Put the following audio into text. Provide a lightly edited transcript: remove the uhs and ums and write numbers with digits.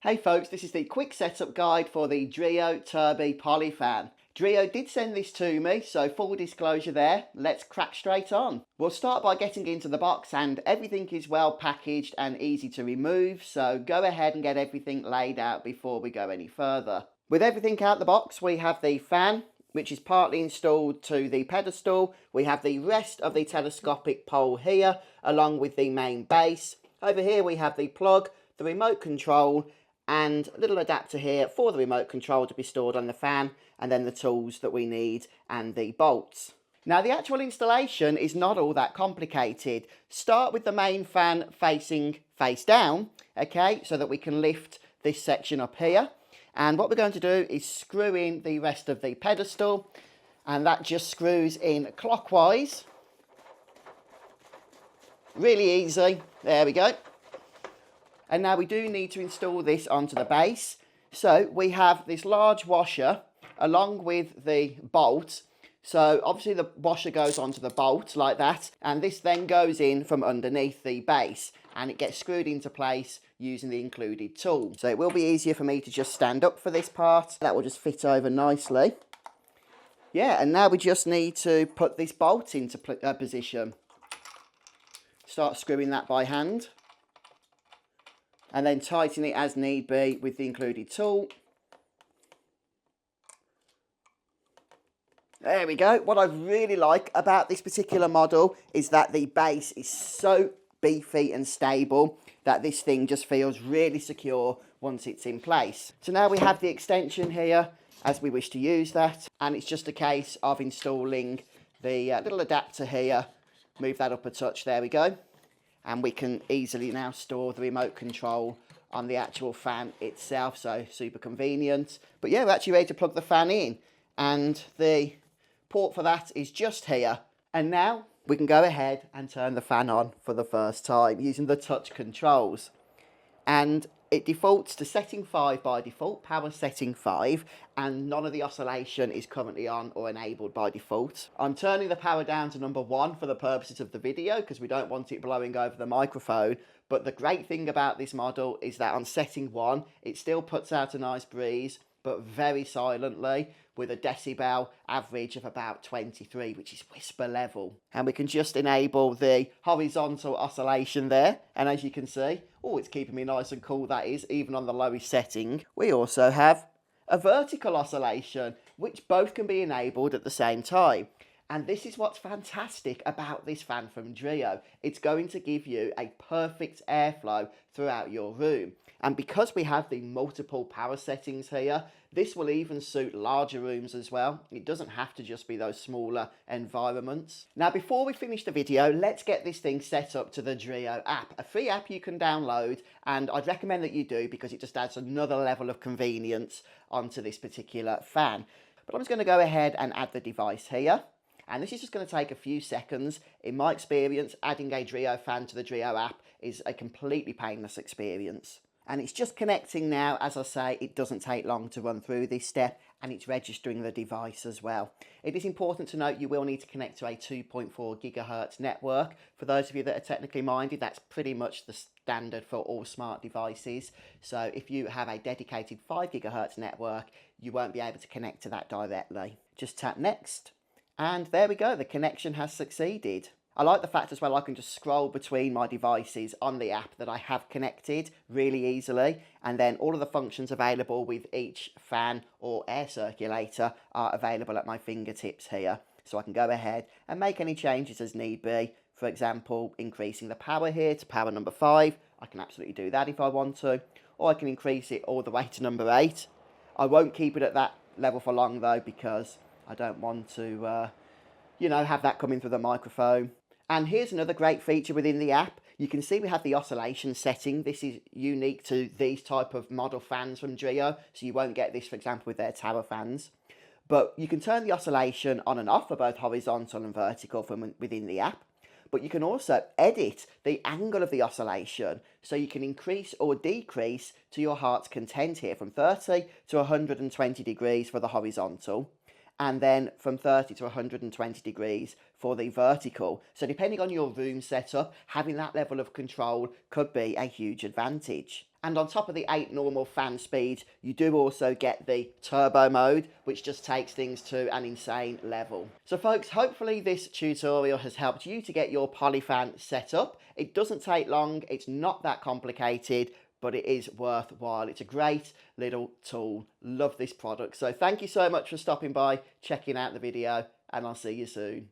Hey folks, this is the quick setup guide for the DREO Turbo PolyFan. DREO did send this to me, so full disclosure there, let's crack straight on. We'll start by getting into the box and everything is well packaged and easy to remove, so go ahead and get everything laid out before we go any further. With everything out the box, we have the fan, which is partly installed to the pedestal. We have the rest of the telescopic pole here, along with the main base. Over here we have the plug, the remote control, and a little adapter here for the remote control to be stored on the fan, and then the tools that we need and the bolts. Now the actual installation is not all that complicated. Start with the main fan facing face down, okay, so that we can lift this section up here. And what we're going to do is screw in the rest of the pedestal, and that just screws in clockwise. Really easy, there we go. And now we do need to install this onto the base. So we have this large washer along with the bolt. So obviously the washer goes onto the bolt like that, and this then goes in from underneath the base and it gets screwed into place using the included tool. So it will be easier for me to just stand up for this part. That will just fit over nicely. Yeah, and now we just need to put this bolt into position. Start screwing that by hand. And then tighten it as need be with the included tool. There we go. What I really like about this particular model is that the base is so beefy and stable that this thing just feels really secure once it's in place. So now we have the extension here as we wish to use that, and it's just a case of installing the little adapter here. Move that up a touch, there we go. And we can easily now store the remote control on the actual fan itself, so super convenient. But yeah, we're actually ready to plug the fan in, and the port for that is just here. And now we can go ahead and turn the fan on for the first time using the touch controls. And it defaults to setting 5 by default, power setting 5, and none of the oscillation is currently on or enabled by default. I'm turning the power down to number 1 for the purposes of the video because we don't want it blowing over the microphone. But the great thing about this model is that on setting 1, it still puts out a nice breeze, but very silently, with a decibel average of about 23, which is whisper level. And we can just enable the horizontal oscillation there. And as you can see, oh, it's keeping me nice and cool, that is, even on the lowest setting. We also have a vertical oscillation, which both can be enabled at the same time. And this is what's fantastic about this fan from DREO. It's going to give you a perfect airflow throughout your room. And because we have the multiple power settings here, this will even suit larger rooms as well. It doesn't have to just be those smaller environments. Now, before we finish the video, let's get this thing set up to the DREO app. A free app you can download, and I'd recommend that you do because it just adds another level of convenience onto this particular fan. But I'm just going to go ahead and add the device here. And this is just going to take a few seconds. In my experience, adding a DREO fan to the DREO app is a completely painless experience. And it's just connecting now. As I say, it doesn't take long to run through this step, and it's registering the device as well. It is important to note you will need to connect to a 2.4 gigahertz network. For those of you that are technically minded, that's pretty much the standard for all smart devices. So if you have a dedicated 5 gigahertz network, you won't be able to connect to that directly. Just tap next, and there we go, the connection has succeeded. I like the fact as well I can just scroll between my devices on the app that I have connected really easily, and then all of the functions available with each fan or air circulator are available at my fingertips here. So I can go ahead and make any changes as need be. For example, increasing the power here to power number 5. I can absolutely do that if I want to. Or I can increase it all the way to number 8. I won't keep it at that level for long though, because I don't want to, you know, have that coming through the microphone. And here's another great feature within the app. You can see we have the oscillation setting. This is unique to these type of model fans from DREO, so you won't get this, for example, with their tower fans. But you can turn the oscillation on and off for both horizontal and vertical from within the app. But you can also edit the angle of the oscillation, so you can increase or decrease to your heart's content here from 30 to 120 degrees for the horizontal, and then from 30 to 120 degrees for the vertical. So depending on your room setup, having that level of control could be a huge advantage. And on top of the 8 normal fan speeds, you do also get the turbo mode, which just takes things to an insane level. So folks, hopefully this tutorial has helped you to get your PolyFan set up. It doesn't take long, it's not that complicated, but it is worthwhile. It's a great little tool. Love this product. So thank you so much for stopping by, checking out the video, and I'll see you soon.